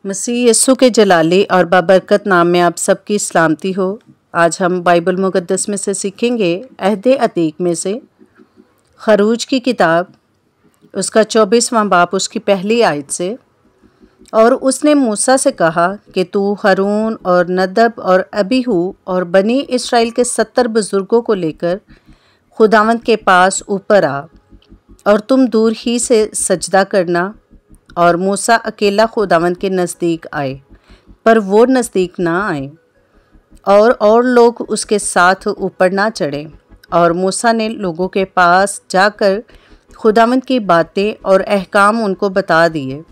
मसीह यस्सु के जलाली और बाबरकत नाम में आप सबकी सलामती हो। आज हम बाइबल मुक़द्दस में से सीखेंगे अहद अतीक में से खरूज की किताब उसका 24वां बाब उसकी पहली आयत से। और उसने मूसा से कहा कि तू हारून और नदब और अबीहू और बनी इस्राएल के 70 बुज़ुर्गों को लेकर खुदावंद के पास ऊपर आ और तुम दूर ही से सजदा करना। और मूसा अकेला खुदावंद के नज़दीक आए, पर वो नज़दीक ना आए और लोग उसके साथ ऊपर ना चढ़े। और मूसा ने लोगों के पास जाकर खुदावंद की बातें और अहकाम उनको बता दिए।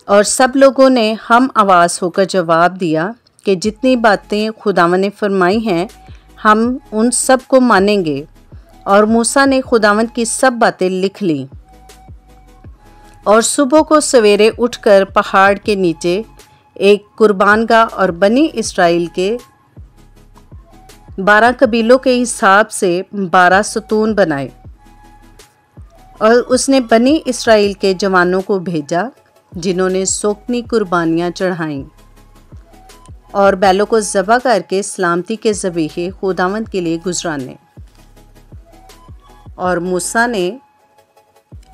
और सब लोगों ने हम आवाज़ होकर जवाब दिया कि जितनी बातें खुदावंद ने फरमाई हैं हम उन सब को मानेंगे। और मूसा ने खुदावंद की सब बातें लिख लीं। और सुबह को सवेरे उठकर पहाड़ के नीचे एक कुर्बानगाह और बनी इस्राएल के 12 कबीलों के हिसाब से 12 सतून बनाए। और उसने बनी इस्राएल के जवानों को भेजा जिन्होंने सोकनी कुर्बानियाँ चढ़ाईं और बैलों को ज़बह करके सलामती के ज़बीहे खुदावंद के लिए गुजराने। और मूसा ने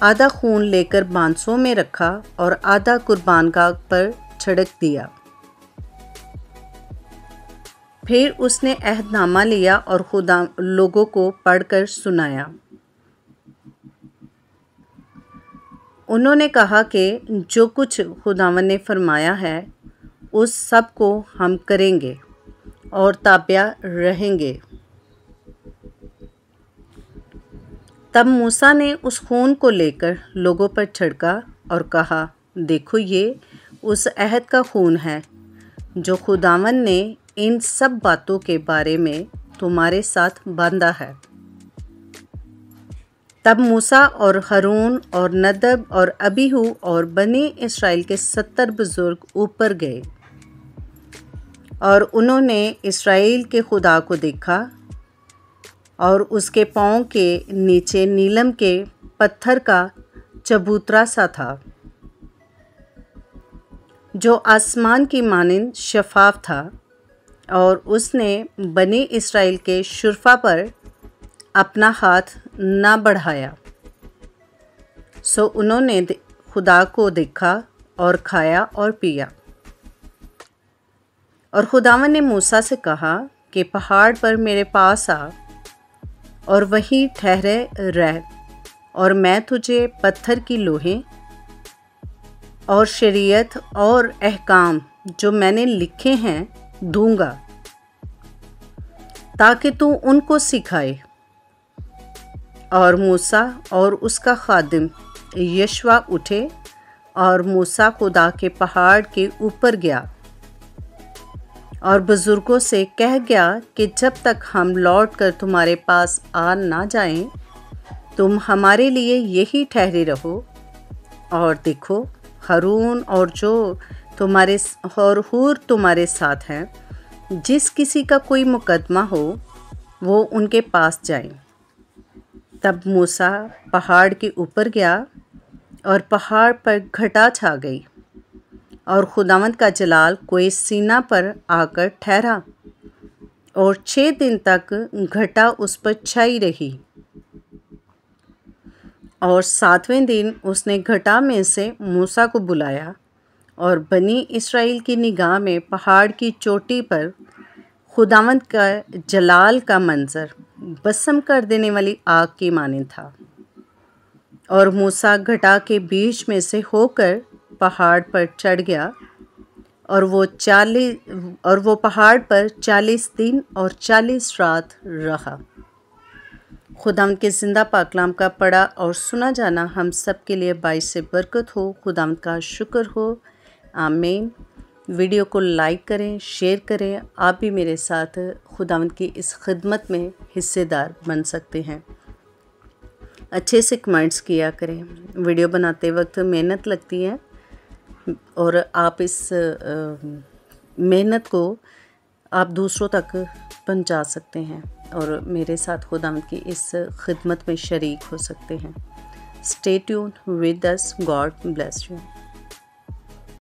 आधा खून लेकर बांसों में रखा और आधा कुर्बानगाह पर छिड़क दिया। फिर उसने अहदनामा लिया और खुदा लोगों को पढ़कर सुनाया। उन्होंने कहा कि जो कुछ खुदावंद ने फरमाया है उस सब को हम करेंगे और ताबिया रहेंगे। तब मूसा ने उस खून को लेकर लोगों पर छिड़का और कहा, देखो ये उस अहद का खून है जो खुदावंद ने इन सब बातों के बारे में तुम्हारे साथ बांधा है। तब मूसा और हारून और नदब और अबीहू और बनी इस्राएल के 70 बुजुर्ग ऊपर गए और उन्होंने इस्राएल के खुदा को देखा। और उसके पाँव के नीचे नीलम के पत्थर का चबूतरा सा था जो आसमान की मानिंद शफाफ था। और उसने बनी इस्राएल के शुरफा पर अपना हाथ ना बढ़ाया। सो उन्होंने खुदा को देखा और खाया और पिया। और खुदावंद ने मूसा से कहा कि पहाड़ पर मेरे पास आ और वहीं ठहरे रह, और मैं तुझे पत्थर की लोहें और शरीयत और अहकाम जो मैंने लिखे हैं दूंगा ताकि तू उनको सिखाए। और मूसा और उसका खादिम यशवा उठे और मूसा खुदा के पहाड़ के ऊपर गया और बुज़ुर्गों से कह गया कि जब तक हम लौट कर तुम्हारे पास आ ना जाएं, तुम हमारे लिए यही ठहरे रहो। और देखो हारून और जो तुम्हारे और हूर तुम्हारे साथ हैं, जिस किसी का कोई मुकदमा हो वो उनके पास जाए। तब मूसा पहाड़ के ऊपर गया और पहाड़ पर घटा छा गई और खुदावंद का जलाल कोई सीना पर आकर ठहरा। और 6 दिन तक घटा उस पर छाई रही। और 7वें दिन उसने घटा में से मूसा को बुलाया और बनी इस्राएल की निगाह में पहाड़ की चोटी पर खुदावंद का जलाल का मंजर बसम कर देने वाली आग की मानिंद था। और मूसा घटा के बीच में से होकर पहाड़ पर चढ़ गया और वो पहाड़ पर 40 दिन और 40 रात रहा। खुदावंद के ज़िंदा पाकलाम का पढ़ा और सुना जाना हम सब के लिए बाइस से बरकत हो। खुदावंद का शुक्र हो। आमीन। वीडियो को लाइक करें, शेयर करें। आप भी मेरे साथ खुदावंद की इस खिदमत में हिस्सेदार बन सकते हैं। अच्छे से कमेंट्स किया करें। वीडियो बनाते वक्त मेहनत लगती है और आप इस मेहनत को आप दूसरों तक पहुंचा सकते हैं और मेरे साथ खुदावंद की इस खिदमत में शरीक हो सकते हैं। Stay tuned with us. God bless you.